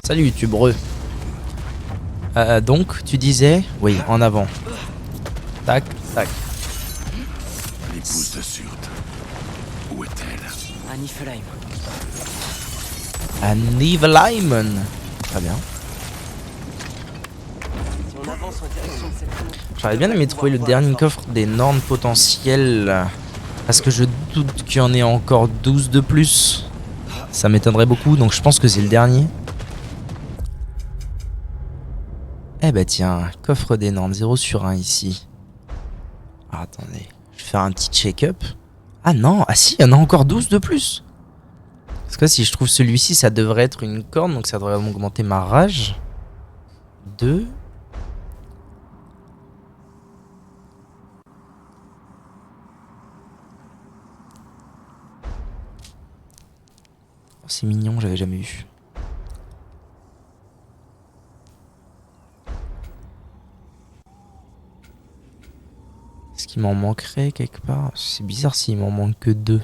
Salut YouTube re. Donc tu disais oui en avant. Tac tac. L'épouse de Surt. Où est-elle? À Niflheim. À Niflheim. Très bien. Si on avance en direction de cette tour, J'aurais bien aimé trouver le dernier coffre des normes potentielles. Parce que je doute qu'il y en ait encore 12 de plus. Ça m'étonnerait beaucoup, donc je pense que c'est le dernier. Eh bah tiens, coffre des normes 0 sur 1 ici. Ah, attendez, je vais faire un petit check-up. Ah non, ah si, il y en a encore 12 de plus. Parce que si je trouve celui-ci, ça devrait être une corne, donc ça devrait augmenter ma rage. 2. Oh, c'est mignon, j'avais jamais vu. Est-ce qu'il m'en manquerait quelque part? C'est bizarre s'il m'en manque que 2.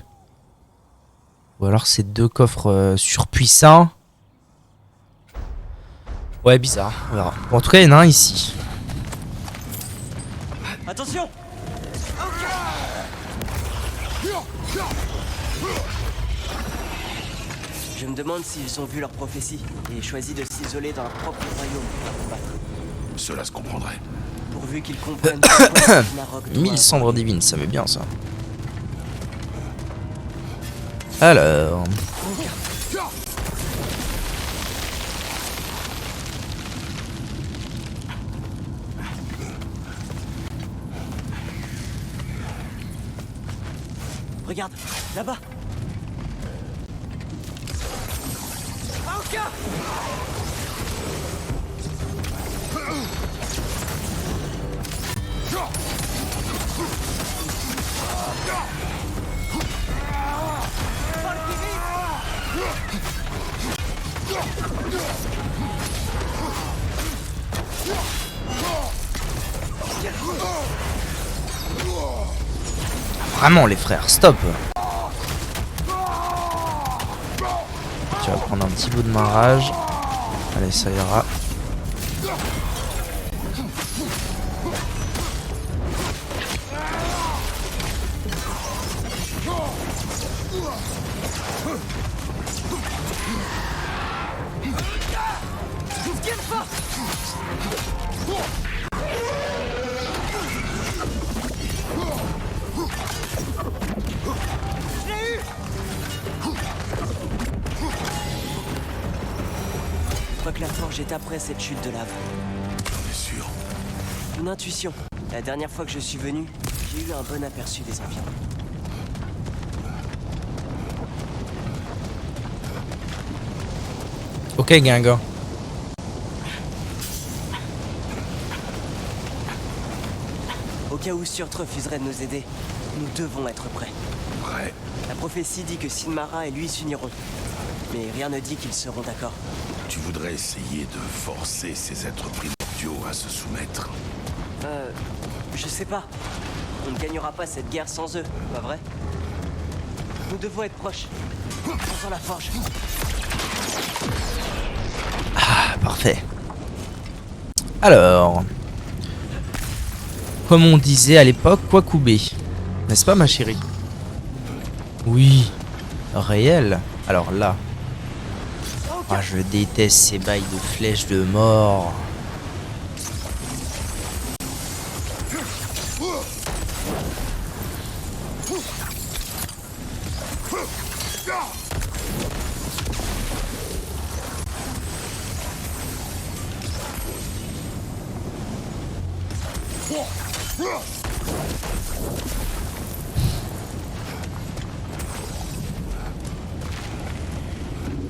Ou alors c'est 2 coffres surpuissants. Ouais, bizarre, on verra. Bon, en tout cas, il y en a un ici. attention! Je me demande s'ils ont vu leur prophétie et choisi de s'isoler dans leur propre royaume pour combattre. Cela se comprendrait. Pourvu qu'ils comprennent pourquoi Ragnarok doit 1000 cendres avoir lieu. divines, ça met bien ça. Alors. Regarde, là-bas. Vraiment les frères, stop. Tu vas prendre un petit bout de ma rage. Allez, ça ira. Je crois que la forge est après cette chute de lave. T'en es sûr? Une intuition. La dernière fois que je suis venu, j'ai eu un bon aperçu des environs. Ok, Guingamp. Au cas où Surt refuserait de nous aider, nous devons être prêts. Prêt. La prophétie dit que Sinmara et lui s'uniront. Mais rien ne dit qu'ils seront d'accord. Tu voudrais essayer de forcer ces êtres primordiaux à se soumettre? Je sais pas. On ne gagnera pas cette guerre sans eux, pas vrai? Nous devons être proches. Dans la forge. Ah, parfait. Alors. Comme on disait à l'époque, Kwakubé. N'est-ce pas, ma chérie? Oui. Réel. Alors là. Ah, je déteste ces bails de flèches de mort.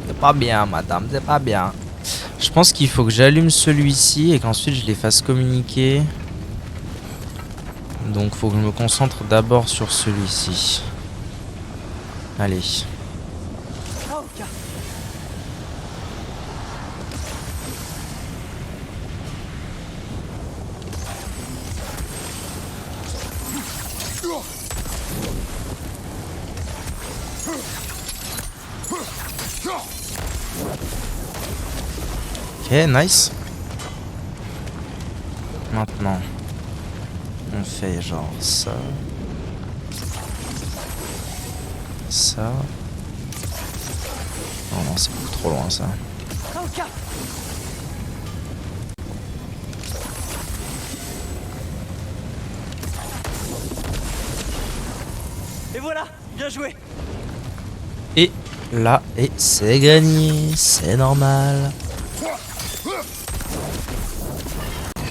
C'est pas bien, madame, c'est pas bien. Je pense qu'il faut que j'allume celui-ci et qu'ensuite je les fasse communiquer. Donc faut que je me concentre d'abord sur celui-ci. Allez. Ok, nice. Maintenant, on fait genre ça. Ça. Oh non, c'est beaucoup trop loin ça. Et voilà, bien joué. Et là, et c'est gagné, c'est normal.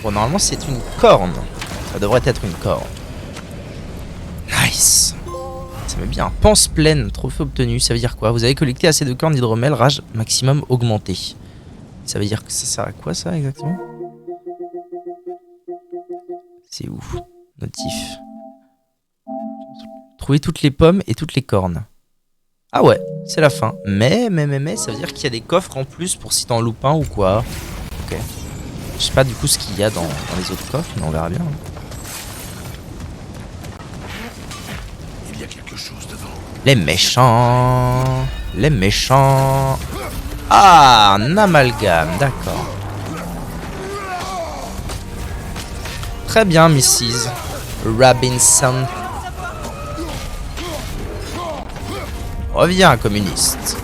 Bon, normalement, c'est une corne. Ça devrait être une corne. Nice. Ça met bien. Panse pleine, trophée obtenu. Ça veut dire quoi? Vous avez collecté assez de cornes d'hydromel, rage maximum augmenté. Ça veut dire que ça sert à quoi ça exactement? C'est où? Notif. Trouver toutes les pommes et toutes les cornes. Ah ouais, c'est la fin. Mais, ça veut dire qu'il y a des coffres en plus pour si t'en loupes un ou quoi. Ok. Je sais pas du coup ce qu'il y a dans les autres coffres, mais on verra bien. Il y a quelque chose devant. Les méchants. Les méchants. Ah, un amalgame, d'accord. Très bien, Mrs. Robinson. Reviens, communiste.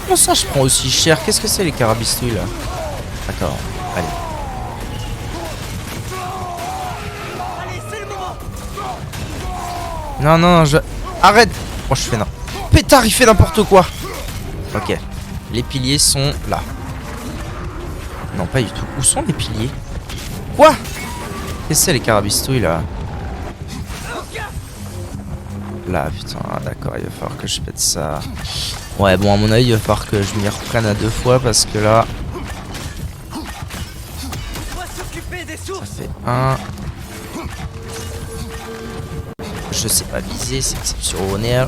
Comment ça, je prends aussi cher? Qu'est-ce que c'est les carabistouilles là? D'accord, allez. Non, non, je... Arrête! Oh, je fais non. Pétard, il fait n'importe quoi! Ok. Les piliers sont là. Non, pas du tout. Où sont les piliers? Quoi? Qu'est-ce que c'est les carabistouilles là? Là, putain, d'accord, il va falloir que je pète ça. Ouais, bon, à mon avis, il va falloir que je m'y reprenne à 2 fois parce que là... Ça fait 1... Je sais pas viser, c'est exceptionnel.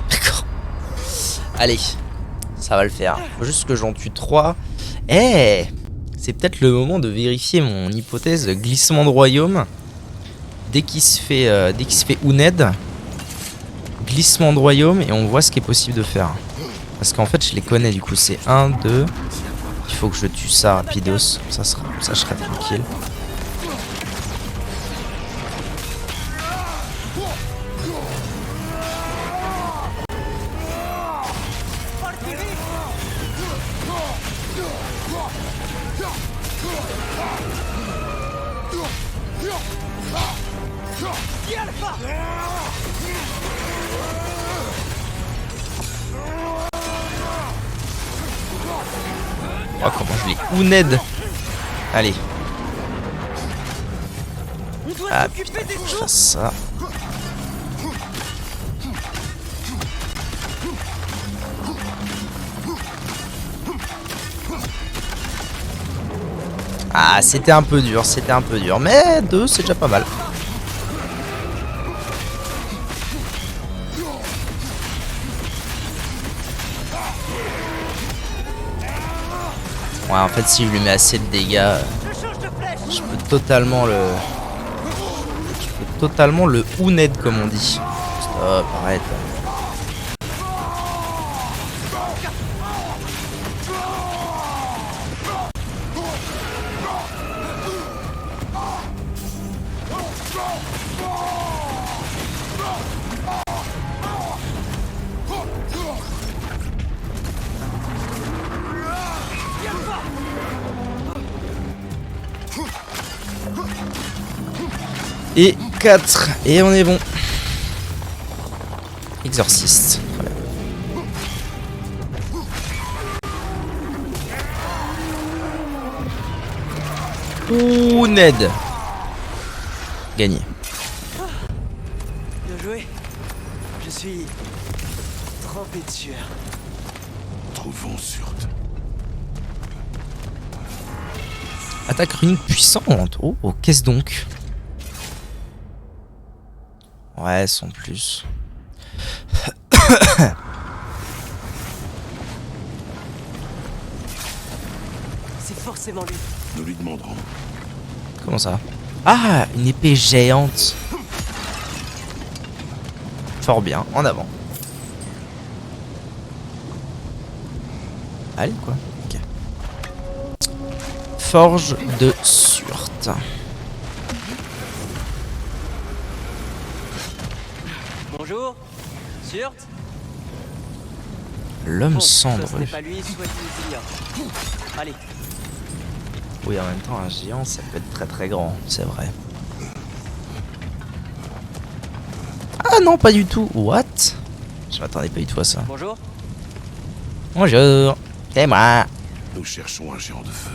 D'accord. Allez, ça va le faire. Faut juste que j'en tue 3. Eh, c'est peut-être le moment de vérifier mon hypothèse glissement de royaume. Dès qu'il se fait Uned, glissement de royaume et on voit ce qui est possible de faire. Parce qu'en fait, je les connais du coup. C'est 1, 2. Il faut que je tue ça rapidos. Ça je serai tranquille. Oh, comment je l'ai Uned. Allez. Ah putain, faut que je fasse ça. Ah, c'était un peu dur, mais 2 c'est déjà pas mal. Ouais, en fait, si je lui mets assez de dégâts, je peux totalement le Uned comme on dit. Stop, arrête. Et 4. Et on est bon. Exorciste. Très bien. Ouh, Ned. Gagné. Bien joué. Je suis trempé de sueur. Trouvons Surt. Attaque runique puissante. Oh, qu'est-ce donc? Ouais, sans plus. C'est forcément lui. Nous lui demanderons. Comment ça? Ah, une épée géante. Fort bien, en avant. Allez quoi. Ok. Forge de Surt. Bonjour. Surt. L'homme Bon, cendre. soit ce n'est pas lui, soit il ignore. Allez. Oui, en même temps, un géant, ça peut être très très grand, c'est vrai. Ah non, pas du tout. What? Je m'attendais pas du tout à ça. Bonjour. Bonjour. C'est moi. Nous cherchons un géant de feu.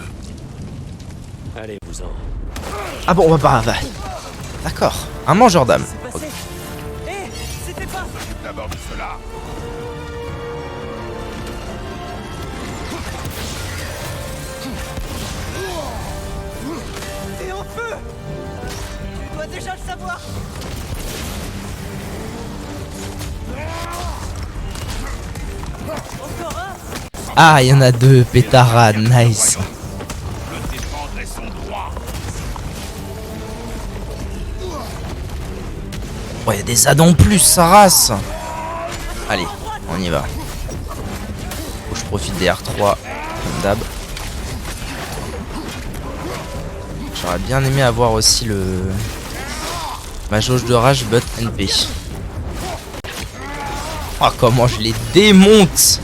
Allez-vous-en. Ah bon, on va pas. D'accord. Un mangeur d'âme. C'est passé. Hé, c'était pas. S'occupe d'abord de cela. T'es en feu. Tu dois déjà le savoir. Encore un. Ah, il y en a deux. Pétarade. Nice. Le défendre est son droit. Oh, il y a des addons en plus, sa race. Allez, on y va. Faut que je profite des R3, comme d'hab. J'aurais bien aimé avoir aussi le... ma jauge de rage but NP. Oh, comment je les démonte.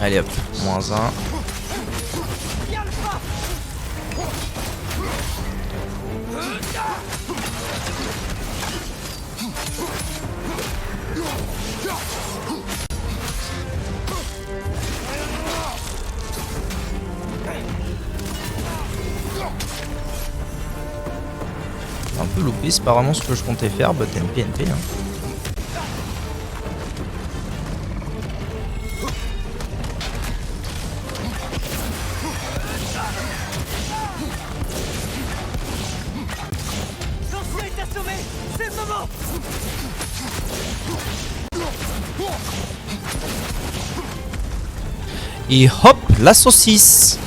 Allez hop, moins un. Un peu loupé, c'est pas vraiment ce que je comptais faire, but NP. Hein. L'ancien est assommé. C'est le moment. Et hop, la saucisse.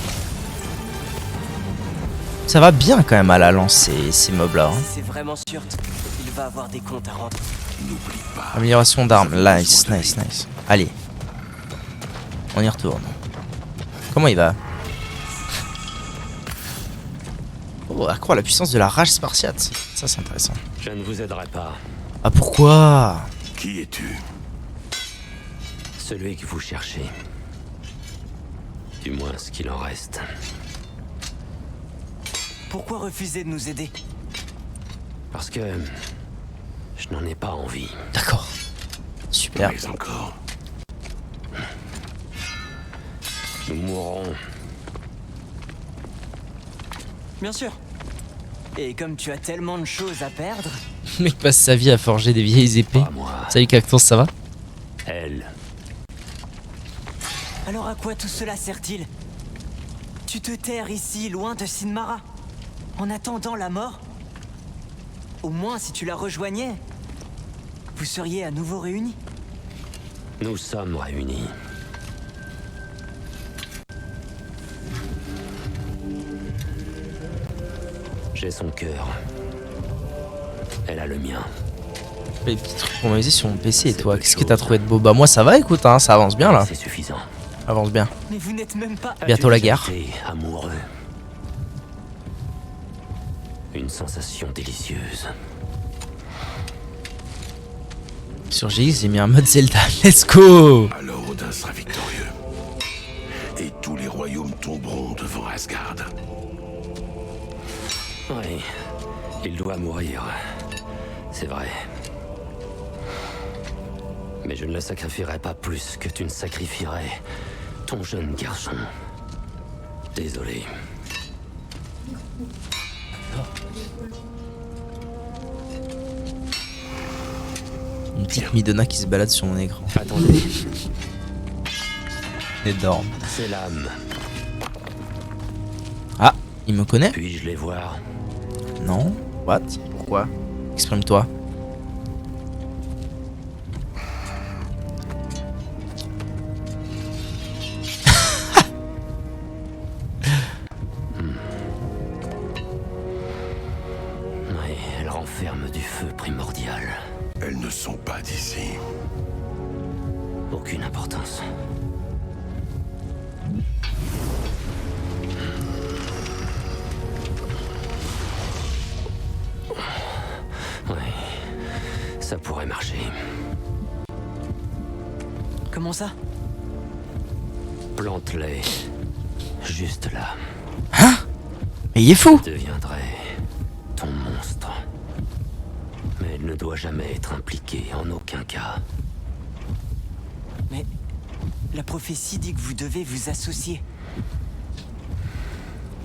Ça va bien quand même à la lance ces mobs là. Hein. Si c'est vraiment Surt, il va avoir des comptes à rendre. N'oublie pas. Amélioration d'armes, nice. Allez, on y retourne. Comment il va? Oh, accroît la puissance de la rage spartiate. Ça c'est intéressant. Je ne vous aiderai pas. Ah pourquoi? Qui es-tu? Celui que vous cherchez. Du moins ce qu'il en reste. Pourquoi refuser de nous aider? Parce que je n'en ai pas envie. D'accord. Super. Mais encore. Nous mourrons. Bien sûr. Et comme tu as tellement de choses à perdre, Le mec passe sa vie à forger des vieilles épées. Pas moi. Salut Cactus, ça va? Elle. alors à quoi tout cela sert-il? Tu te terres ici, loin de Sinmara, en attendant la mort? Au moins, si tu la rejoignais, vous seriez à nouveau réunis. Nous sommes réunis. J'ai son cœur. Elle a le mien. Les petits trucs pour m'amuser sur mon PC et toi, qu'est-ce que t'as trouvé de beau? Bah moi ça va, écoute, hein, ça avance bien là. C'est suffisant. Avance bien. Mais vous n'êtes même pas... Bientôt la As-tu déjà guerre. été amoureux. Une sensation délicieuse. Sur GX j'ai mis un mode Zelda, let's go. Alors Odin sera victorieux. Et tous les royaumes tomberont devant Asgard. Oui, il doit mourir. C'est vrai. Mais je ne le sacrifierai pas plus que tu ne sacrifierais ton jeune garçon. Désolé. Une petite Midona qui se balade sur mon écran. Attendez. Énorme. Ces lames, Ah, il me connaît? puis-je les voir? Non. What? Pourquoi? Exprime-toi. Oui, elles renferment du feu primordial. Elles ne sont pas d'ici. Aucune importance. Oui, ça pourrait marcher. Comment ça? Plante-les juste là. Mais il est fou! Je deviendrai ton monstre. Mais elle ne doit jamais être impliquée en aucun cas. Mais la prophétie dit que vous devez vous associer.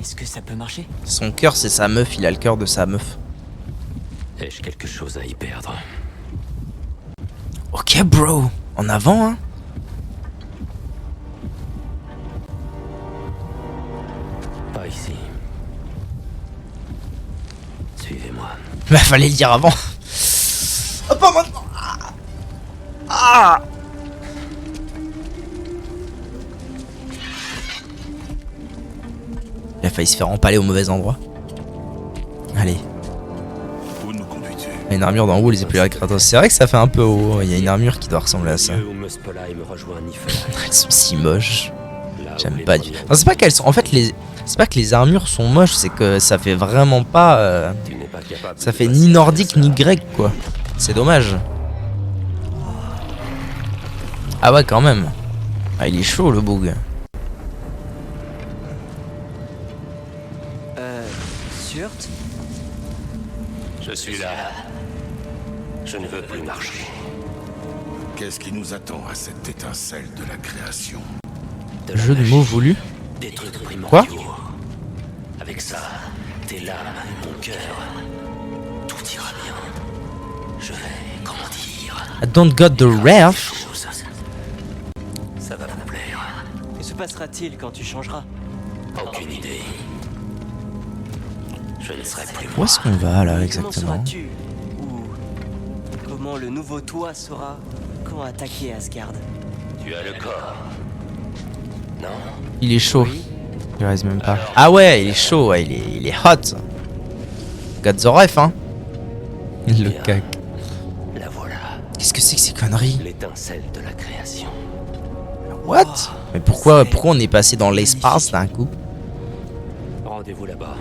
Est-ce que ça peut marcher? Son cœur, c'est sa meuf, il a le cœur de sa meuf. Ai-je quelque chose à y perdre? Ok, bro. En avant, hein. Pas ici. Suivez-moi. Bah, fallait le dire avant. Oh, pas maintenant. Ah. Il a failli se faire empaler au mauvais endroit. Allez. Où nous conduis-tu? Il y a une armure d'en haut, les épaules à Kratos. C'est vrai que ça fait un peu haut. Il y a une armure qui doit ressembler à ça. Lieu où Muspelheim rejoint Niflheim. Elles sont si moches. Là où J'aime les pas du. premières- Enfin, c'est pas qu'elles sont. En fait, c'est pas que les armures sont moches, c'est que ça fait vraiment pas. Tu n'es pas capable Ça de fait passer ni à nordique ça. ni grec, quoi. C'est dommage. Ah ouais, quand même. Ah, il est chaud, le boug. Surt? Je suis là. Je ne veux plus marcher. Qu'est-ce qui nous attend à cette étincelle de la création? De la Jeu de magie, mots voulu. des trucs primordiaux. Quoi? Avec ça, tes lames et mon cœur, tout ira bien. Je vais grandir. I don't got the ref. Chose. Ça va vous plaire. Que se passera-t-il quand tu changeras? Aucune idée. Je ne serai plus Où moi. est-ce qu'on va là Comment exactement? seras-tu? Ou comment le nouveau toi saura quand attaquer Asgard? Tu as le corps. Non? Il est chaud. Oui. Il reste même pas. Ah ouais, il est chaud, ouais, il est hot. Got the ref, hein. Le Bien. cac. La voilà. Qu'est-ce que c'est que ces conneries? L'étincelle de la création. What? Mais pourquoi on est passé dans l'espace d'un coup? Rendez-vous là-bas.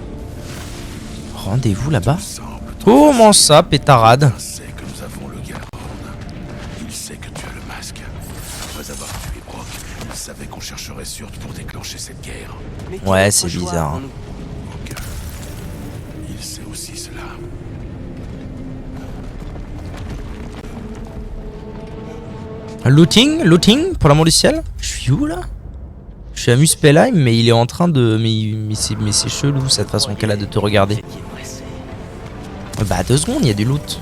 Rendez-vous là-bas? Semble Comment ça, pétarade? sait que nous avons le Garand. Il sait que tu as le masque. Après avoir tué Brock, il savait qu'on chercherait Surt pour déclencher cette guerre. Mais quel Ouais, autre c'est choix bizarre, hein. avons-nous? Aucun. Il sait aussi cela. Looting pour l'amour du ciel? Je suis où là? Je suis à Muspelheim, mais il est en train de. Mais c'est chelou cette façon qu'elle a de te regarder. Vous étiez pressé. Bah 2 secondes, il y a du loot.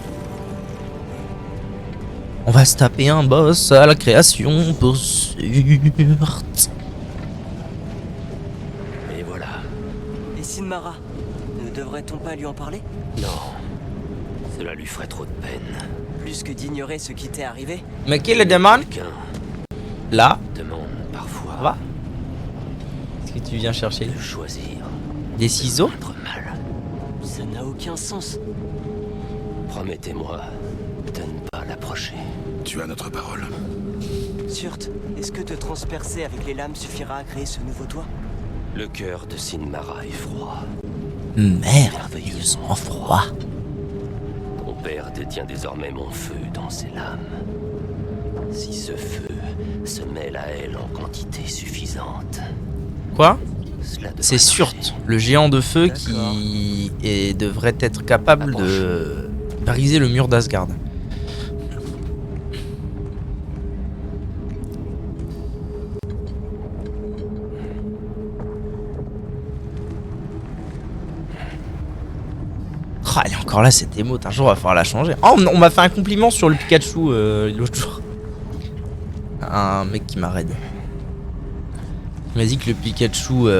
On va se taper un boss à la création pour sûr. Et voilà. Et Sinmara? Ne devrait-on pas lui en parler? Non. Cela lui ferait trop de peine. Plus que d'ignorer ce qui t'est arrivé? Mais qui le demande? Quelqu'un Là, demande parfois ça va? Qu'est-ce que tu viens chercher? de choisir Des ciseaux? contre mal. Ça n'a aucun sens. Promettez-moi de ne pas l'approcher. Tu as notre parole. Surt, est-ce que te transpercer avec les lames suffira à créer ce nouveau toi? Le cœur de Sinmara est froid. Merveilleusement froid. Mon père détient désormais mon feu dans ses lames. Si ce feu se mêle à elle en quantité suffisante, Quoi? cela devrait C'est Surt, marcher. le géant de feu qui devrait être capable de briser le mur d'Asgard. Ah, elle est encore là cette émote, un jour on va falloir la changer. Oh, on m'a fait un compliment sur le Pikachu l'autre jour. Un mec qui m'a raid. m'a dit que le Pikachu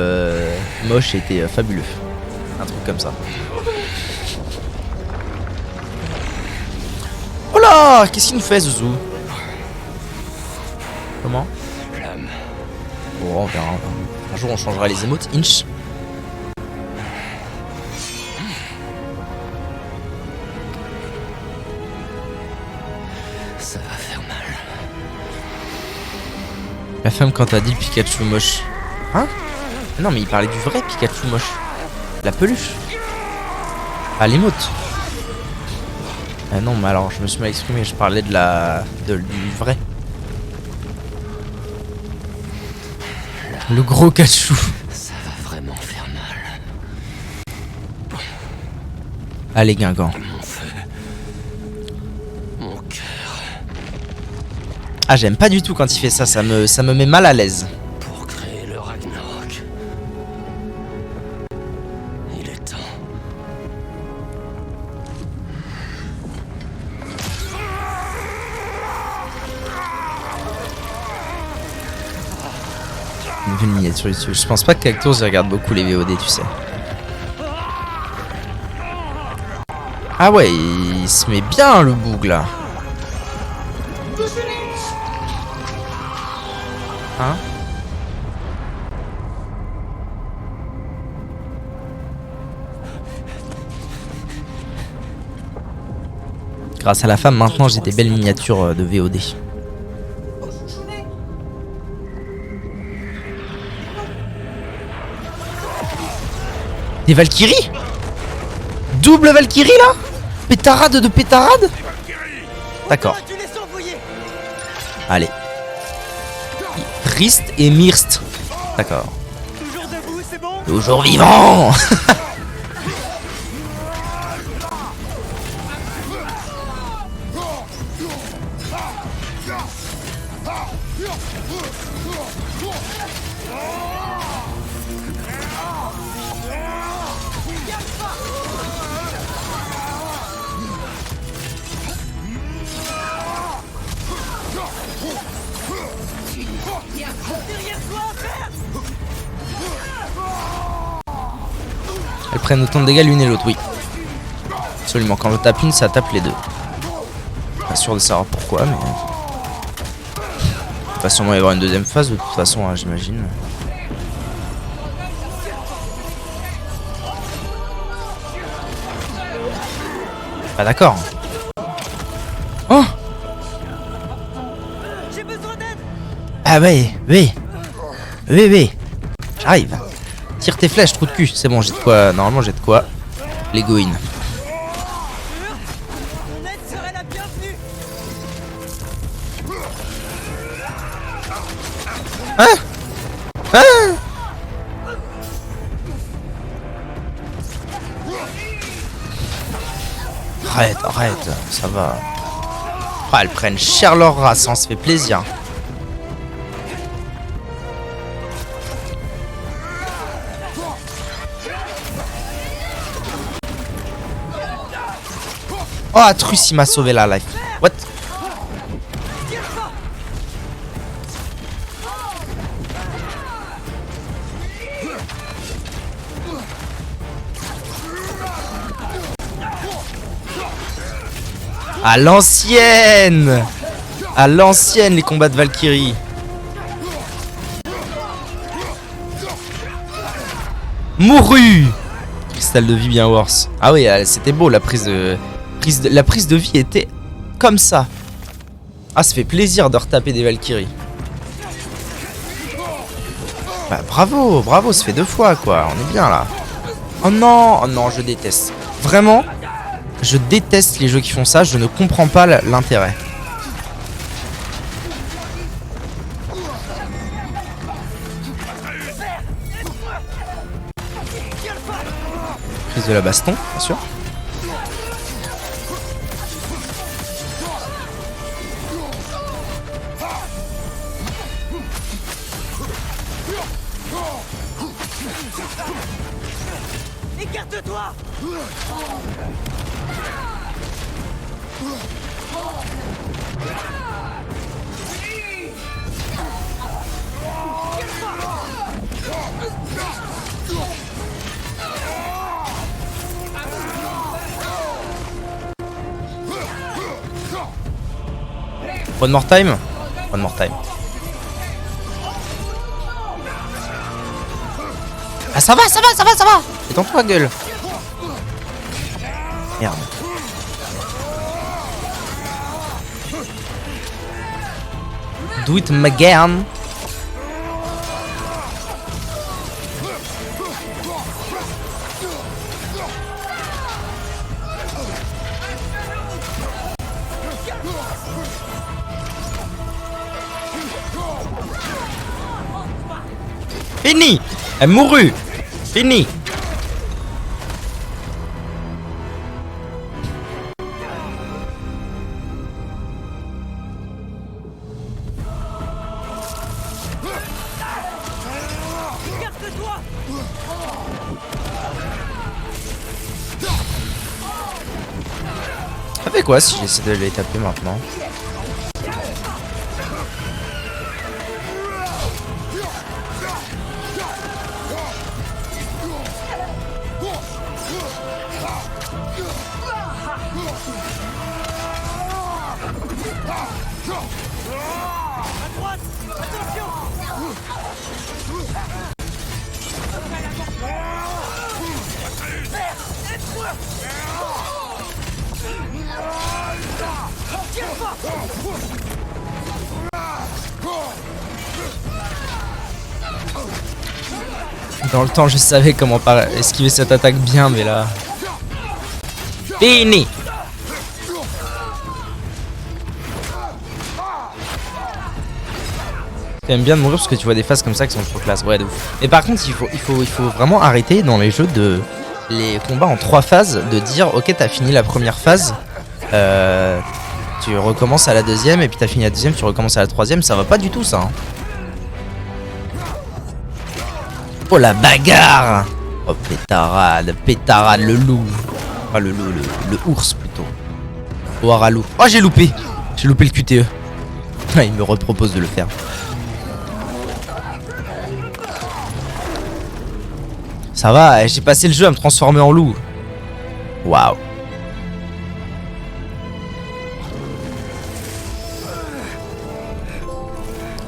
moche était fabuleux. Un truc comme ça. Oh là, qu'est-ce qu'il nous fait, Zouzou? Comment? Bon, on verra. Un jour, on changera les émotes. Inch. Ça va faire mal. La femme quand t'as dit le Pikachu moche. Hein? Non, mais il parlait du vrai Pikachu moche. La peluche. Ah, l'émote. Ah non, mais alors, je me suis mal exprimé. Je parlais du vrai. Le gros Pikachu. Ça va vraiment faire mal. Allez, Guingamp. Mon feu. Mon cœur. Ah, j'aime pas du tout quand il fait ça. Ça me met mal à l'aise. Pour créer le Ragnarok. Il est temps. Une vue de miniature dessus. Je pense pas que Cactus regarde beaucoup les VOD, tu sais. Ah ouais, il se met bien le boug là. Hein? Grâce à la femme, maintenant j'ai des belles miniatures de VOD. Des Valkyries? Double Valkyrie là? Pétarade de pétarade? D'accord. Allez. Rist et Mirst. D'accord. Toujours debout, c'est bon? Toujours vivant. Elles prennent autant de dégâts l'une et l'autre, oui. Absolument, quand je tape une, ça tape les deux. Pas sûr de savoir pourquoi, mais... Il va sûrement y avoir une deuxième phase de toute façon, hein, j'imagine. Pas d'accord. Oh! J'ai besoin d'aide! Ah ouais, oui. Oui, oui. J'arrive. Tire tes flèches, trou de cul. C'est bon, j'ai de quoi. Normalement, j'ai de quoi. Les go in. Ton aide serait la bienvenue! Hein? Hein? Arrête, arrête, ça va. Ah, elles prennent cher leur race, ça se fait plaisir. Oh, Atrus, il m'a sauvé la life. What? À l'ancienne! À l'ancienne, les combats de Valkyrie. Mouru! Cristal de vie bien worse. Ah oui, c'était beau, la prise de vie était comme ça. Ah, ça fait plaisir de retaper des Valkyries. Bah bravo, bravo, ça fait 2 fois quoi, on est bien là. Oh non, je déteste. Vraiment, je déteste les jeux qui font ça, je ne comprends pas l'intérêt. Prise de la baston, bien sûr. Écarte-toi! One more time. One more time. Ah ça va, ça va, ça va, ça va. Détends-toi gueule. Merde. Do it again. Fini. Elle mourut. Fini. Ça fait quoi si j'essaie de les taper maintenant? Dans le temps, je savais comment esquiver cette attaque bien, mais là... Fini. T'aimes bien de mourir parce que tu vois des phases comme ça qui sont trop classe. Ouais, de ouf. Mais par contre, il faut vraiment arrêter dans les jeux de... Les combats en 3 phases, de dire, ok, t'as fini la première phase, tu recommences à la deuxième, et puis t'as fini la deuxième, tu recommences à la troisième, ça va pas du tout ça. Hein. Oh la bagarre! Oh pétarade, pétarade, le loup. Enfin le loup, le ours plutôt. Oh Aralou. Oh j'ai loupé le QTE. Il me repropose de le faire. Ça va, j'ai passé le jeu à me transformer en loup. Waouh.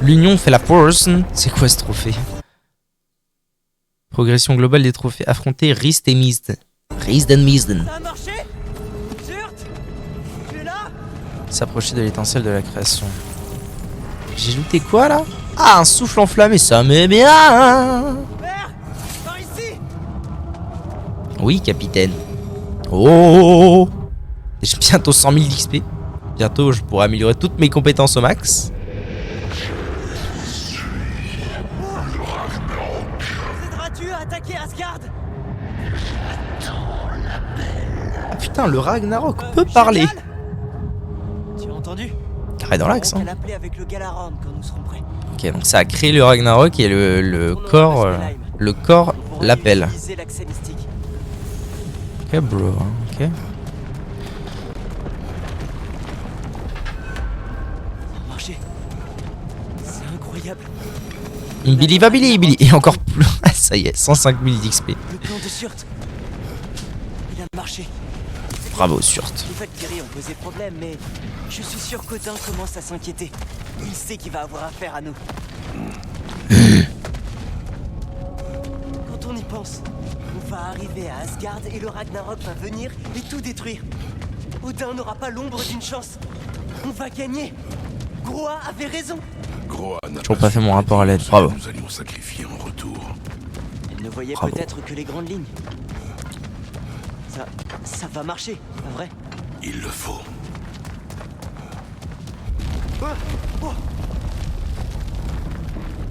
L'union fait la force. C'est quoi ce trophée? Progression globale des trophées affrontés, Rist et Mist. Rist and Mist. Ça a marché? Zurt? Tu es là? S'approcher de l'étincelle de la création. J'ai looté quoi là? Ah, un souffle enflammé, ça me bien. Père, par ici. Oui, capitaine. Oh, j'ai bientôt 100 000 d'XP. Bientôt, je pourrai améliorer toutes mes compétences au max. Aideras-tu à attaquer Asgard? Ah putain, le Ragnarok peut parler. Tu as entendu? Carré dans l'axe. Hein. Avec le Galaron quand nous serons prêts. Ok, donc ça a créé le Ragnarok et le corps l'appelle. Ok, bro. Ok. Marché. C'est incroyable. Billy. Et encore plus. Ça y est, 105 000 d'XP. Le plan de Surt. Il a marché. Bravo, Surt. Les Valkyries ont posé problème, mais je suis sûr qu'Odin commence à s'inquiéter. Il sait qu'il va avoir affaire à nous. Quand on y pense, on va arriver à Asgard et le Ragnarok va venir et tout détruire. Odin n'aura pas l'ombre d'une chance. On va gagner. Groa avait raison. Groa n'a Toujours pas fait mon rapport à l'aide. Bravo. Nous allions sacrifier en retour. Elle ne voyait Bravo. peut-être que les grandes lignes. Ça va marcher, pas vrai? Il le faut.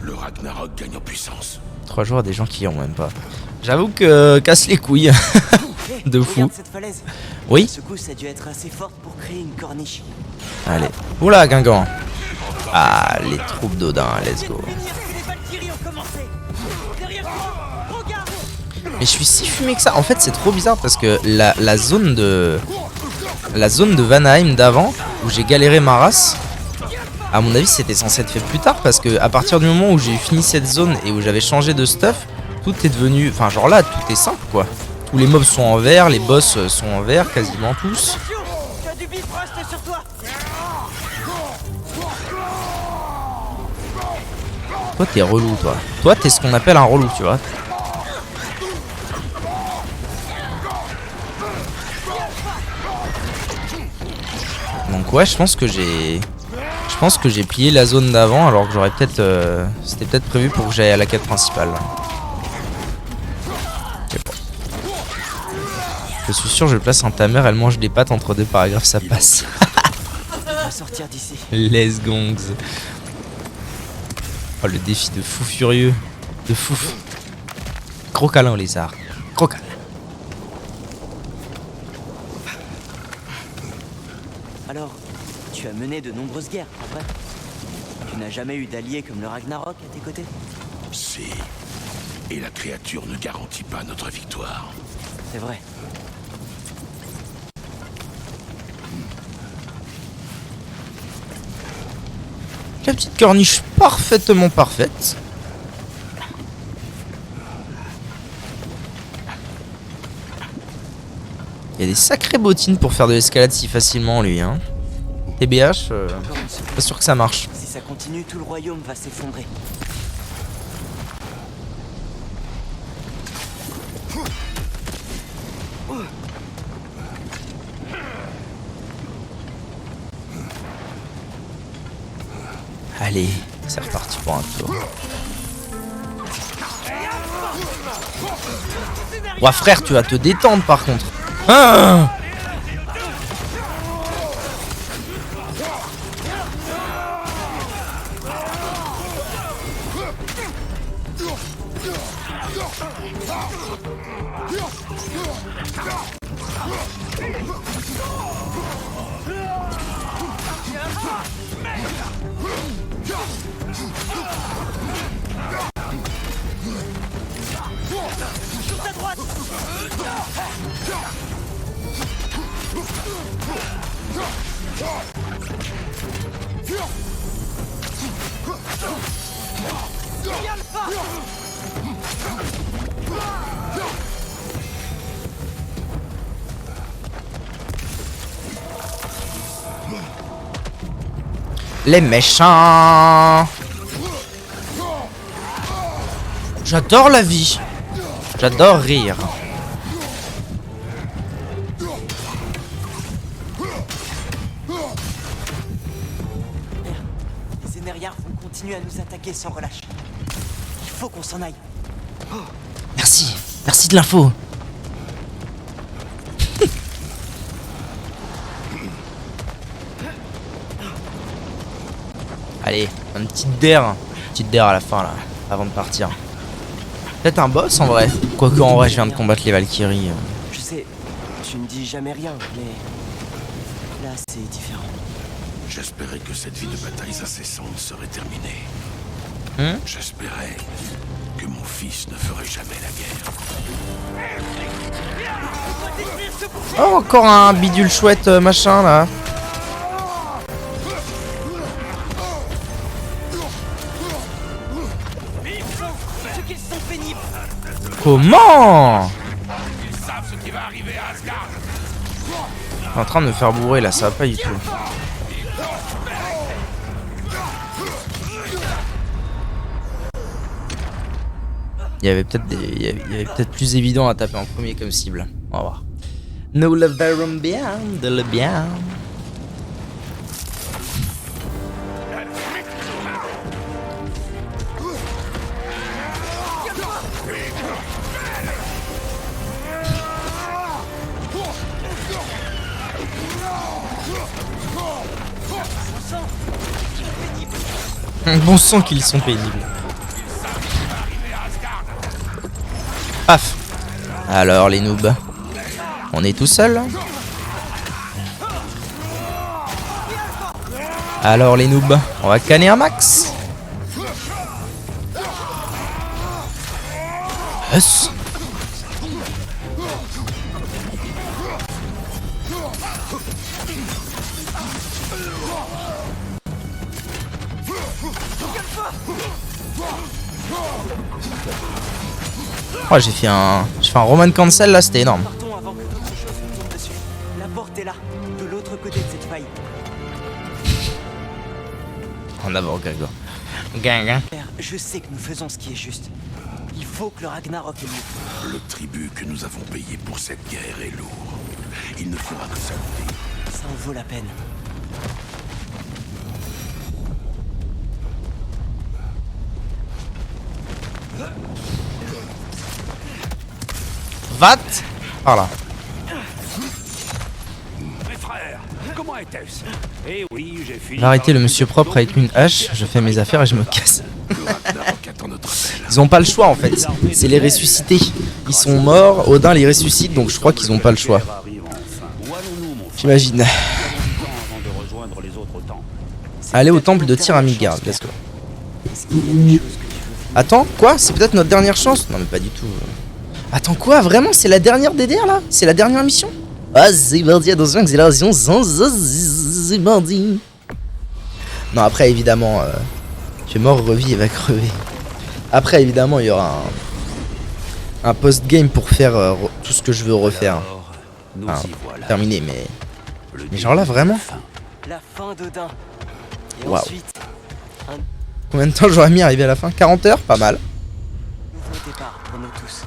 Le Ragnarok gagne en puissance. 3 jours à des gens qui y ont même pas. J'avoue que casse les couilles. De fou. Regarde cette falaise. Oui. Ce coup, ça a dû être assez forte pour créer une corniche. Allez. Oula, Guingamp. Ah, les troupes d'Odin, let's go. Les Valkyries ont commencé. Derrière toi, regarde. Mais je suis si fumé que ça. En fait, c'est trop bizarre parce que la zone de Vanaheim d'avant, où j'ai galéré ma race, À mon avis, c'était censé être fait plus tard parce que à partir du moment où j'ai fini cette zone et où j'avais changé de stuff, tout est devenu... Enfin, genre là, tout est simple, quoi. Tous les mobs sont en vert, les boss sont en vert, quasiment tous. Tu as du Bifrost sur toi. Toi, t'es relou, toi. Toi, t'es ce qu'on appelle un relou, tu vois. Donc ouais, je pense que j'ai plié la zone d'avant alors que j'aurais peut-être... c'était peut-être prévu pour que j'aille à la quête principale. Je suis sûr, je place un tamer, elle mange des pâtes entre deux paragraphes, ça passe. On va sortir d'ici. Les gongs. Oh, le défi de fou furieux. De fou. Gros câlin au lézard. Gros câlin. Alors, tu as mené de nombreuses guerres, pas vrai? Tu n'as jamais eu d'alliés comme le Ragnarok à tes côtés? Si. Et la créature ne garantit pas notre victoire. C'est vrai. La petite corniche parfaitement parfaite. Il y a des sacrées bottines pour faire de l'escalade si facilement, lui, hein. TBH, pas sûr que ça marche. Si ça continue, tout le royaume va s'effondrer. Allez, c'est reparti pour un tour. Ouah frère, tu vas te détendre par contre. Ah, les méchants. J'adore la vie. J'adore rire. Les Émériards vont continuer à nous attaquer sans relâche. Il faut qu'on s'en aille. Merci. Merci de l'info. Allez, un petit dair. Petite dair à la fin là, avant de partir. Peut-être un boss en vrai. Quoique en vrai je viens de combattre les Valkyries. Je sais, tu ne dis jamais rien, mais là c'est différent. J'espérais que cette vie de batailles incessantes serait terminée. J'espérais que mon fils ne ferait jamais la guerre. Oh, encore un bidule chouette machin là. Comment? Ils savent ce qui va arriver à Asgard. Je suis en train de me faire bourrer là, ça va pas du tout. Il y avait peut-être plus évident à taper en premier comme cible. On va voir. Nous le verrons bien, de le bien. Bon sang qu'ils sont pénibles. Paf. Alors les noobs, on est tout seul. Alors les noobs, on va canner un max. Yes. Oh, j'ai fait un Roman cancel là, c'était énorme. Partons avant que d'autres choses nous tombent dessus. La porte est là, de l'autre côté de cette faille. En avant, Gregor. Gang. Père, je sais que nous faisons ce qui est juste. Il faut que le Ragnarok ait lieu. Le tribut que nous avons payé pour cette guerre est lourd. Il ne fera que s'ajouter. Ça en vaut la peine. Va par là. Mes frères, comment était-ce? Eh oui, j'ai fini. J'ai arrêté le monsieur propre avec une hache, je fais mes affaires et je me casse. Le Ragnarok attend notre appel. Ils ont pas le choix en fait, c'est les ressuscités. Ils sont morts, Odin les ressuscite, donc je crois qu'ils ont pas le choix. J'imagine. Allez au temple de Tyr à Midgard, let's go. Est-ce qu'il y a des choses que tu veux faire? Attends, quoi? C'est peut-être notre dernière chance? Non mais pas du tout. Attends quoi? Vraiment? C'est la dernière DDR là? C'est la dernière mission? Ah c'est parti, attention, accélération, c'est parti. Non après évidemment, tu es mort, revis et va crever. Après évidemment il y aura un post-game pour faire tout ce que je veux refaire. Enfin, terminé mais genre là vraiment? La fin d'Odin. Et Waouh. ensuite, un Combien de temps j'aurais mis à arriver à la fin? 40 heures? Pas mal. nouveau départ pour nous tous.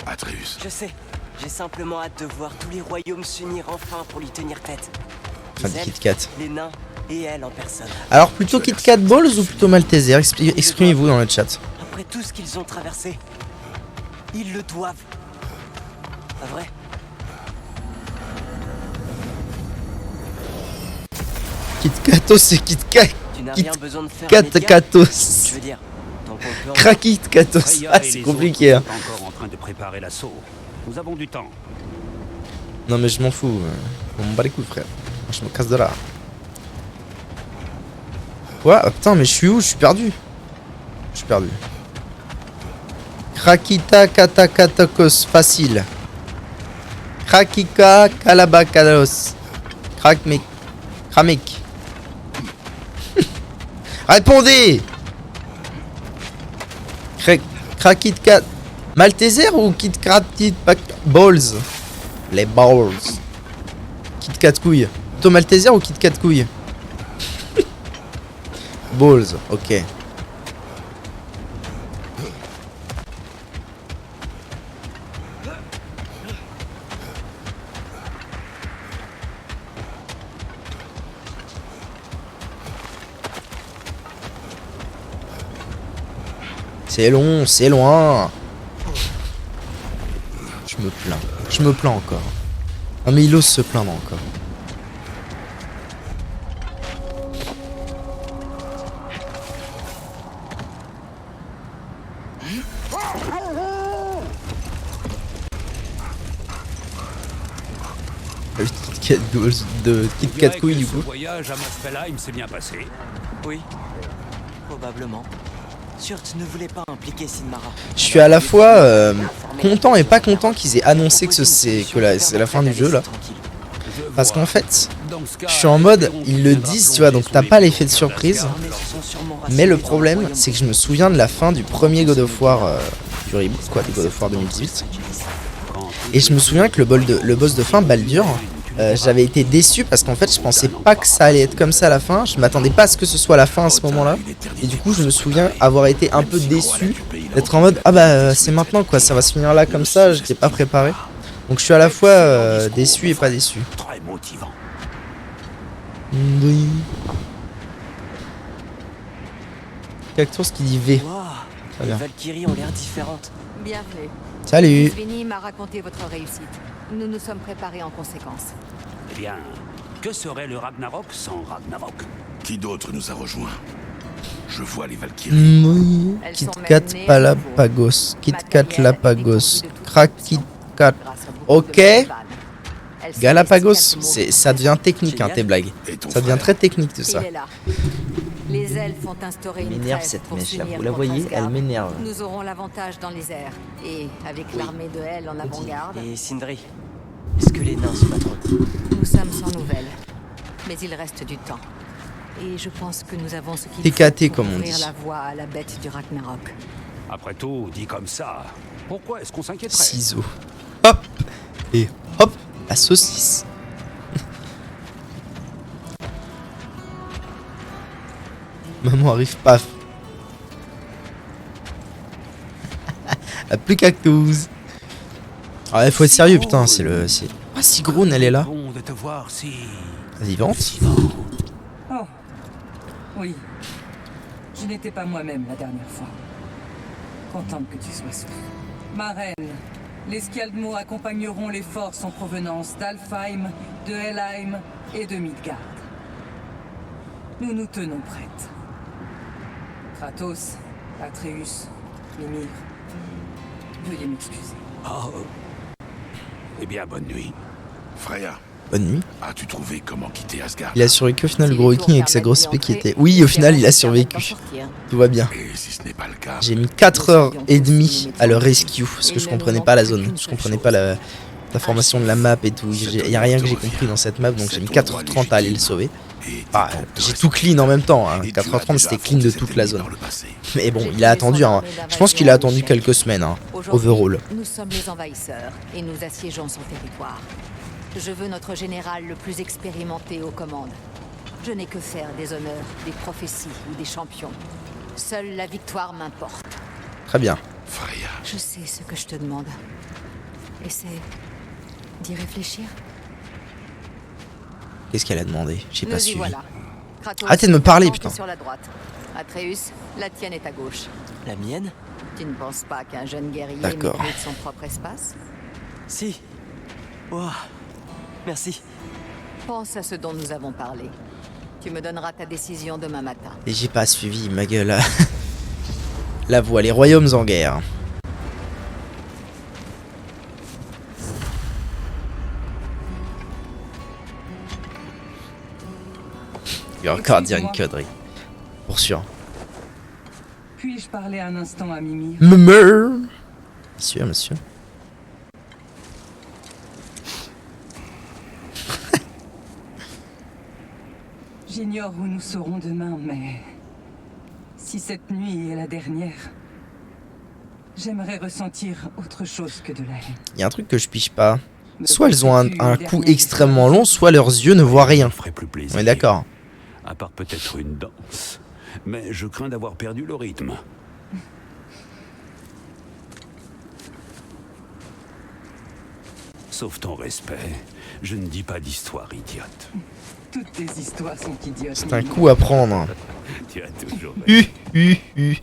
Atreus, Je sais, j'ai simplement hâte de voir tous les royaumes s'unir enfin pour lui tenir tête. Fin Les de elfes, Kit Kat. les nains et elle en personne. Alors plutôt Kit Kat Balls ou plutôt Malteser? Exprimez-vous dans le chat. Après tout ce qu'ils ont traversé, ils le doivent. Pas vrai? Kit Katos et Kit Kat. Tu n'as Kit rien besoin de faire. Kat Medgar. Katos. Je veux dire, tant qu'on peut en- Krakit Katos. Ah c'est compliqué hein. Encore en train de préparer l'assaut. Nous avons du temps. Non mais je m'en fous. On m'en bat les couilles frère. Je me casse de là. Quoi? Oh, putain mais je suis où? Je suis perdu. Je suis perdu. Krakita Katakatakos facile. Krakika Kalabakalos. Krakmek. Kramek. Répondez! Krakit Kat. Malteser ou Kit Kratit Balls? Les balls. Kit Kat couille. Plutôt Malteser ou Kit Kat couille? Balls, ok. C'est long, c'est loin. Je me plains encore. Non mais il ose se plaindre encore. Le Kit Kat Balls de Kit Kat couille du coup. Ce voyage à Muspelheim s'est bien passé. Oui, probablement. Surt ne voulait pas impliquer Sinmara. Je suis à la fois content et pas content qu'ils aient annoncé que c'est la fin du jeu là. Parce qu'en fait, je suis en mode, ils le disent, tu vois, donc t'as pas l'effet de surprise. Mais le problème, c'est que je me souviens de la fin du premier God of War, du reboot, quoi, du God of War 2018. Et je me souviens que le boss de fin, Baldur, j'avais été déçu parce qu'en fait, je pensais pas que ça allait être comme ça à la fin. Je m'attendais pas à ce que ce soit la fin à ce moment-là. Et du coup, je me souviens avoir été un peu déçu, d'être en mode, ah bah c'est maintenant quoi, ça va se finir là comme ça, j'étais pas préparé. Donc je suis à la fois déçu et pas déçu. Très motivant. Oui. Cactus qui dit V. Wow, Très les bien. Valkyries ont l'air différentes. Bienvenue. Salut. Svini m'a raconté votre réussite. Nous nous sommes préparés en conséquence. Eh bien, que serait le Ragnarok sans Ragnarok? qui d'autre nous a rejoints? Je vois les Valkyries. Oui. Elles Kit sont Kat même nées à Palapagos. Kit Kat Matériel Lapagos. et dépourvu de toute Crack Kit protection. Kat. Grâce à beaucoup Ok. de cheval. Elles sont Galapagos. destinées à se mourir. Ça devient technique hein, Génial. tes blagues. Et ton Ça devient frère très technique tout ça. Il est là. Les elfes ont instauré une M'énerve trêve cette pour mèche là, s'unir vous la contre voyez, Asgard. elle m'énerve. Nous aurons l'avantage dans les airs. Et avec l'armée de Hel en avant-garde, Et Sindri, est-ce que les nains se battront? nous sommes sans nouvelles. Mais il reste du temps. Et je pense que nous avons ce qu'il faut TKT, pour comme on ouvrir dit. la voie à la bête du Ragnarok. Après tout, dit comme ça, pourquoi est-ce qu'on s'inquiéterait? Ciseaux. Hop. Et hop. La saucisse. Maman arrive, paf. La plus cactus. Ah, il faut être sérieux, putain, c'est le... Ah, Sigrun, elle est là. Bon de te voir si... Vivante. Oh, oui. Je n'étais pas moi-même la dernière fois. Contente que tu sois sauve. Ma reine, les Skjaldmö accompagneront les forces en provenance d'Alfheim, de Helheim et de Midgard. Nous nous tenons prêtes. Kratos, Atreus, Mimir, veuillez m'excuser. Oh. Eh bien, bonne nuit. Freya, Bonne nuit. as-tu trouvé comment quitter Asgard? Il a survécu au final, Si le gros les tours viking avec sa permettent grosse d'y épée qui entrer, était... Oui, au final, il a espérons qu'ils permettent d'en survécu. sortir. Tout va bien. Et si ce n'est pas le cas, J'ai mis 4h30 à le rescue parce que je comprenais pas la zone. Je comprenais pas la formation de la map et tout. Y a rien que j'ai compris dans cette map, donc j'ai mis 4h30 à aller le sauver. et Ah, tu j'ai comptes tout clean en même temps. Hein. et tu as 4h30 déjà c'était clean de affronté toute cet la ennemi zone. dans le passé. Mais bon, il a attendu. Hein. Je pense qu'il a attendu quelques semaines. Hein. Aujourd'hui, Overall. nous sommes les envahisseurs et nous assiégeons son territoire. Je veux notre général le plus expérimenté aux commandes. Je n'ai que faire des honneurs, des prophéties ou des champions. Seule la victoire m'importe. Très bien. Freya, Je sais ce que je te demande. Essaie d'y réfléchir. Qu'est-ce qu'elle a demandé? J'ai pas Nous y suivi. voilà. Kratos, Arrêtez de me parler, tente putain. sur la droite. Atreus, la tienne est à gauche. La mienne? Tu ne penses pas qu'un jeune guerrier D'accord. mérite son propre espace? Si. Wow. Merci. Pense à ce dont nous avons parlé. Tu me donneras ta décision demain matin. Et j'ai pas suivi, ma gueule. La voix, les royaumes en guerre. Il va encore dire une connerie. Pour sûr. Puis-je parler un instant à Mimir? Monsieur, monsieur. J'ignore où nous serons demain, mais... Si cette nuit est la dernière, j'aimerais ressentir autre chose que de la haine. Il y a un truc que je pige pas. Me Soit elles ont un constitue une coup dernière extrêmement long, expérience. soit leurs yeux ne voient rien. Ça ferait plus plaisir. On est d'accord. À part peut-être une danse. Mais je crains d'avoir perdu le rythme. Sauf ton respect, je ne dis pas d'histoire idiote. Toutes tes histoires sont idiotes. C'est un Mimir. coup à prendre. Tu as toujours raison. Hu.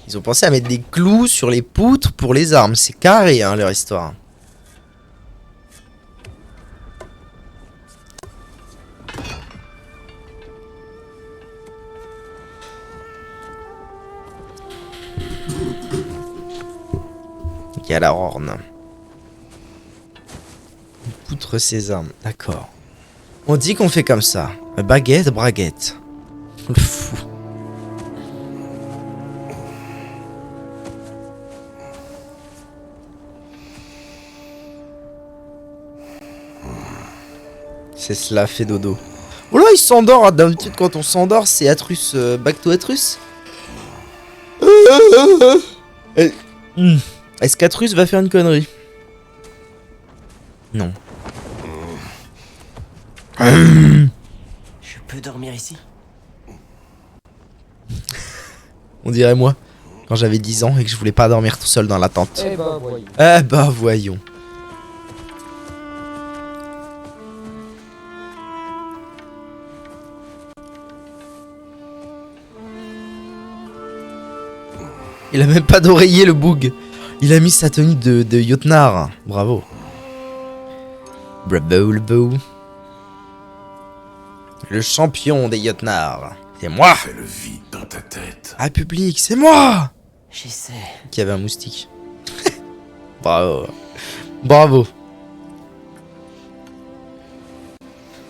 Ils ont pensé à mettre des clous sur les poutres pour les armes. C'est carré, hein, leur histoire. Galahorn. Poutre ses armes. D'accord. On dit qu'on fait comme ça. Baguette, braguette. Le fou. C'est cela, fait dodo. Oh là, il s'endort. Hein. D'habitude, quand on s'endort, c'est Atrus. Back to Atrus. Est-ce qu'Atrus va faire une connerie? Non. Je peux dormir ici? On dirait moi, quand j'avais 10 ans et que je voulais pas dormir tout seul dans la tente. Eh bah voyons. Il a même pas d'oreiller, le boug. Il a mis sa tenue de Jotnar. Bravo. Bravo le beau. Le champion des Jotnar. C'est moi. fais le vide dans ta tête. Ah, public, c'est moi J'essaie. qui avait un moustique. Bravo. Bravo.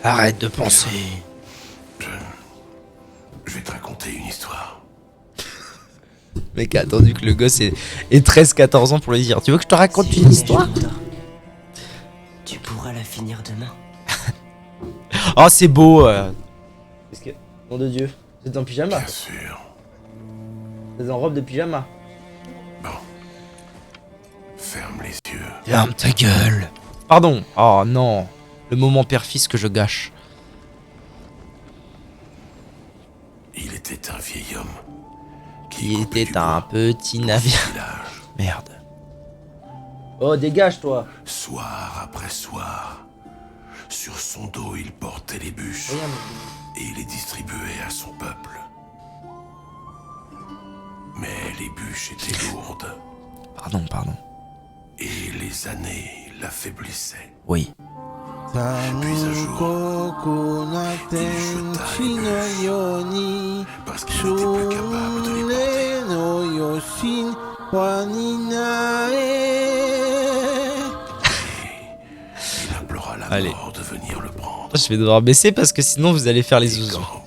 Arrête de penser. Je vais te raconter une histoire. Mec a attendu que le gosse ait 13-14 ans pour lui dire tu veux que je te raconte Si une je histoire? t'endors, tu pourras la finir demain. Oh c'est beau Qu'est-ce que... Nom de Dieu, vous êtes en pyjama? Bien sûr. Vous êtes en robe de pyjama? Bon. Ferme les yeux. Ferme ta gueule. Pardon. Oh non. Le moment père-fils que je gâche. Il était un vieil homme Qui coupait était du un bois petit au navire. village, Merde. Oh dégage toi. soir après soir. Sur son dos, il portait les bûches et les distribuait à son peuple. Mais les bûches étaient lourdes Pardon. et les années l'affaiblisssaient. Oui. Puis un jour, il jeta les bûches parce qu'il n'était plus capable de les porter. Il implora la Allez. mort de venir le prendre. Je vais devoir baisser parce que sinon vous allez faire les Et zouzous. quand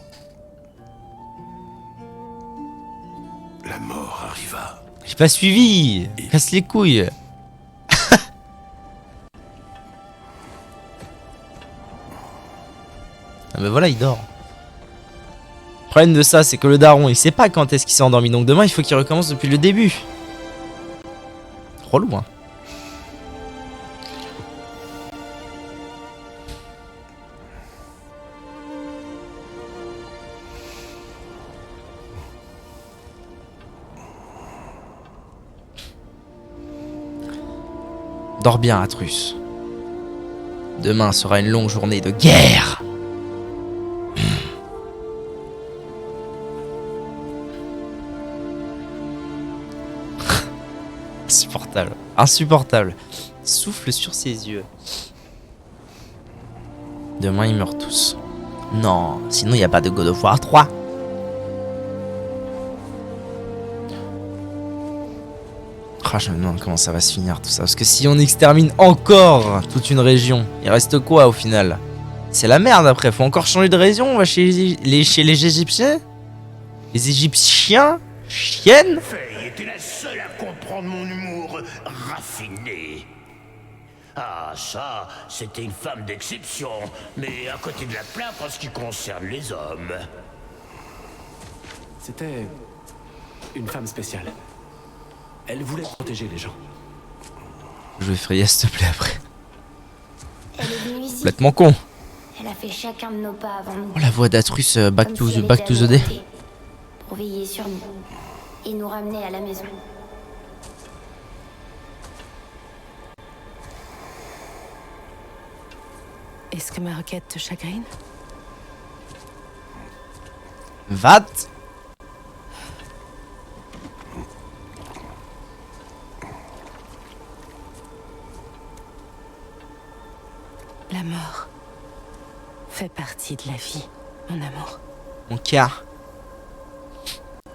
la mort arriva, J'ai pas suivi. Casse les couilles. Ah bah voilà, il dort. Le problème de ça, c'est que le daron, il sait pas quand est-ce qu'il s'est endormi. Donc demain, il faut qu'il recommence depuis le début. Trop loin. Dors bien, Atrus. Demain sera une longue journée de guerre. Insupportable. Insupportable. Souffle sur ses yeux. Demain, ils meurent tous. Non, sinon il n'y a pas de God of War 3. Ah, je me demande comment ça va se finir tout ça. Parce que si on extermine encore toute une région, il reste quoi au final? C'est la merde après. Faut encore changer de région. On va chez les Égyptiens. Les Égyptiens. Chiennes. Faye était la seule à comprendre mon humour raffiné. Ah, ça, c'était une femme d'exception, mais à côté de la plaque en ce qui concerne les hommes. C'était une femme spéciale. Elle voulait protéger les gens. Je vais frayer s'il te plaît après. Elle est venue ici. Complètement con. Elle a fait chacun de nos pas avant nous. Oh la voix d'Atrus back Comme to si elle back était to à the nos day. côtés, pour veiller sur nous et nous ramener à la maison. Est-ce que ma requête te chagrine? Vat. La mort fait partie de la vie, mon amour. Mon cœur.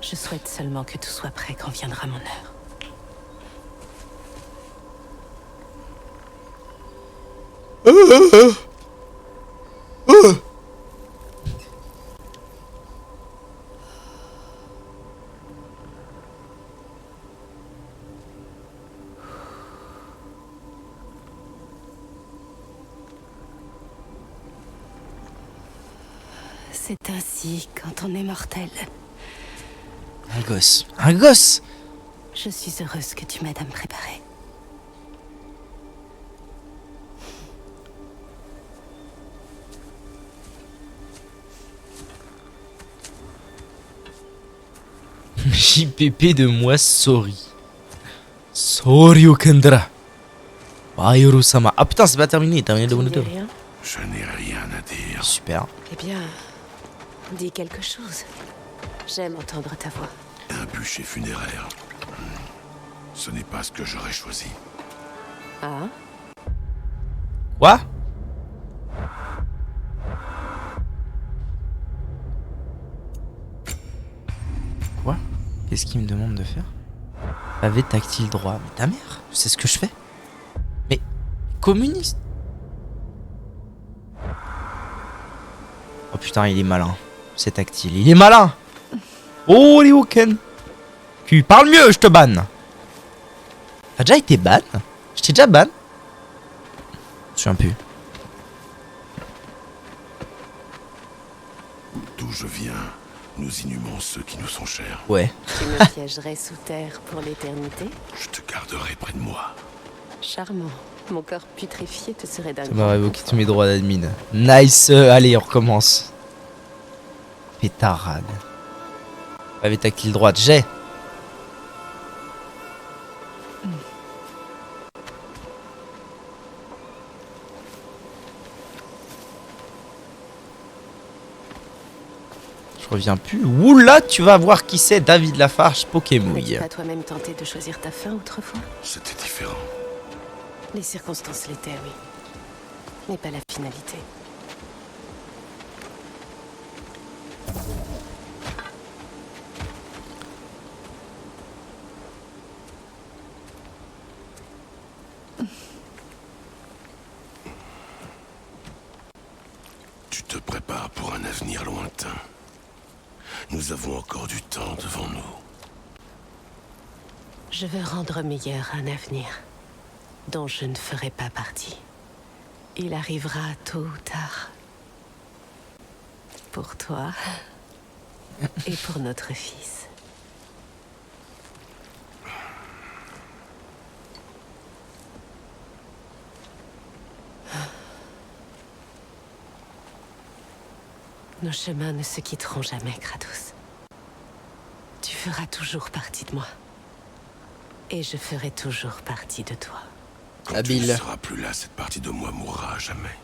Je souhaite seulement que tout soit prêt quand viendra mon heure. C'est ainsi quand on est mortel. Un gosse. Un gosse. Je suis heureuse que tu m'aides à me préparer. JPP de moi, sorry. Sorry, Okendra. Bayuru-sama. Ah putain, c'est pas terminé. Terminé le Tu ne moniteur. dis rien? je n'ai rien à dire. Super. Eh bien, dis quelque chose. J'aime entendre ta voix. Un bûcher funéraire. Ce n'est pas ce que j'aurais choisi. Ah? Quoi? Quoi? Qu'est-ce qu'il me demande de faire? Pavé tactile droit. Mais ta mère, tu sais ce que je fais? Mais communiste. Oh putain, il est malin. C'est tactile. Il est malin. Oh, les Woken. cul. Parle mieux, je te banne. T'as déjà été ban? Je t'ai déjà ban? Je me souviens plus. D'où je viens, nous inhumons ceux qui nous sont chers. Ouais. Tu me piégerais sous terre pour l'éternité? Je te garderai près de moi. Charmant. Mon corps putréfié te serait d'un Ça m'a révoqué tous mes droits d'admin. Nice. Allez, on recommence. Pétarade. Avec ta kill droite, j'ai. Je reviens plus. Oula, tu vas voir qui c'est, David Lafarge, Pokémouille. N'as-tu pas toi-même tenté de choisir ta fin autrefois? C'était différent. Les circonstances l'étaient, oui. Mais pas la finalité. Tu te prépares pour un avenir lointain. Nous avons encore du temps devant nous. Je veux rendre meilleur un avenir dont je ne ferai pas partie. Il arrivera tôt ou tard. Pour toi et pour notre fils. Nos chemins ne se quitteront jamais, Kratos. Tu feras toujours partie de moi. Et je ferai toujours partie de toi. Quand Habile. tu ne seras plus là, cette partie de moi mourra à jamais.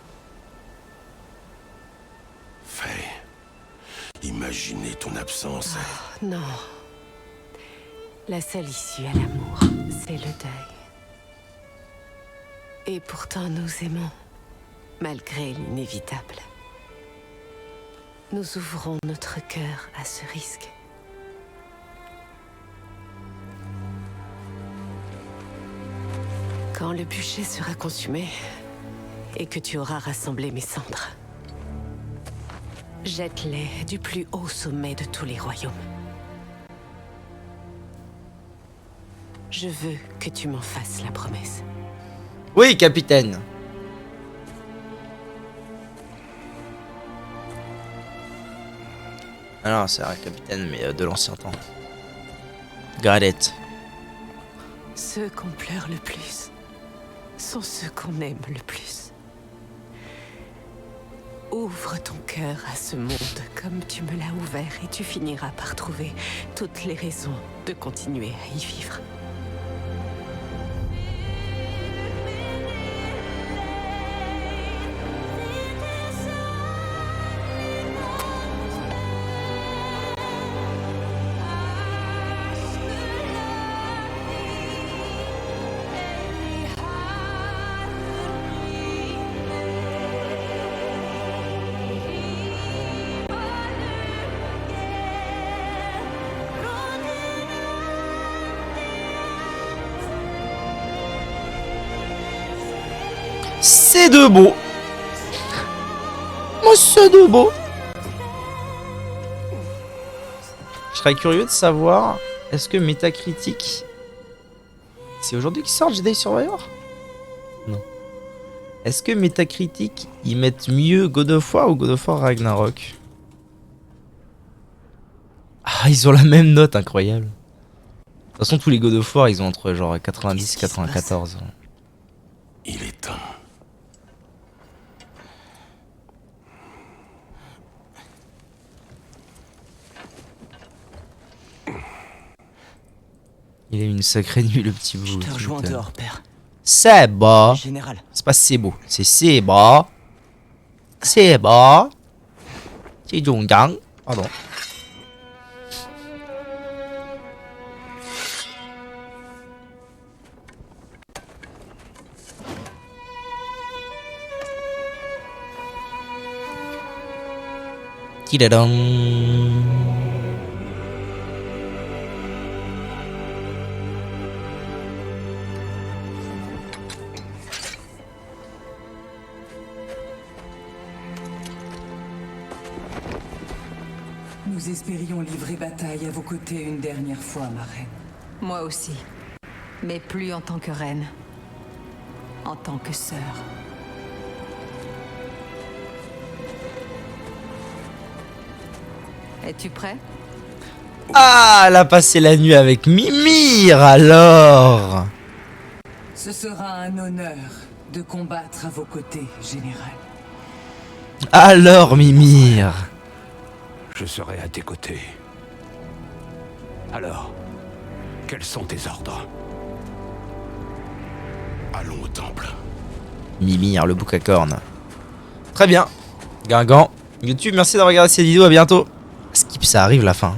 Faye, imaginer ton absence. Non. La seule issue à l'amour, c'est le deuil. Et pourtant nous aimons, malgré l'inévitable. Nous ouvrons notre cœur à ce risque. Quand le bûcher sera consumé, et que tu auras rassemblé mes cendres, jette-les du plus haut sommet de tous les royaumes. Je veux que tu m'en fasses la promesse. Oui, capitaine. Ah non, c'est un capitaine, mais de l'ancien temps. Galette. Ceux qu'on pleure le plus sont ceux qu'on aime le plus. Ouvre ton cœur à ce monde comme tu me l'as ouvert et tu finiras par trouver toutes les raisons de continuer à y vivre. C'est de beau. Moi, c'est de beau. Je serais curieux de savoir, est-ce que Metacritic... C'est aujourd'hui qu'ils sortent Jedi Survivor? Non. Est-ce que Metacritic, ils mettent mieux God of War ou God of War Ragnarok? Ah, ils ont la même note, incroyable. De toute façon, tous les God of War, ils ont entre genre 90 et 94. Il est temps. Il a eu une sacrée nuit, le petit bout. Je te rejoins dehors, père. C'est bas. Général. C'est pas c'est beau, c'est bas. C'est bas. C'est Zhonggang. Pardon. Tidadam. Nous espérions livrer bataille à vos côtés une dernière fois, ma reine. Moi aussi. Mais plus en tant que reine. En tant que sœur. Es-tu prêt? Ah, elle a passé la nuit avec Mimir alors. Ce sera un honneur de combattre à vos côtés, général. Alors Mimir. Je serai à tes côtés. Alors, quels sont tes ordres? Allons au temple. Mimir, le bouc à cornes. Très bien. Guingamp, YouTube, merci d'avoir regardé cette vidéo, à bientôt. Skip, ça arrive la fin.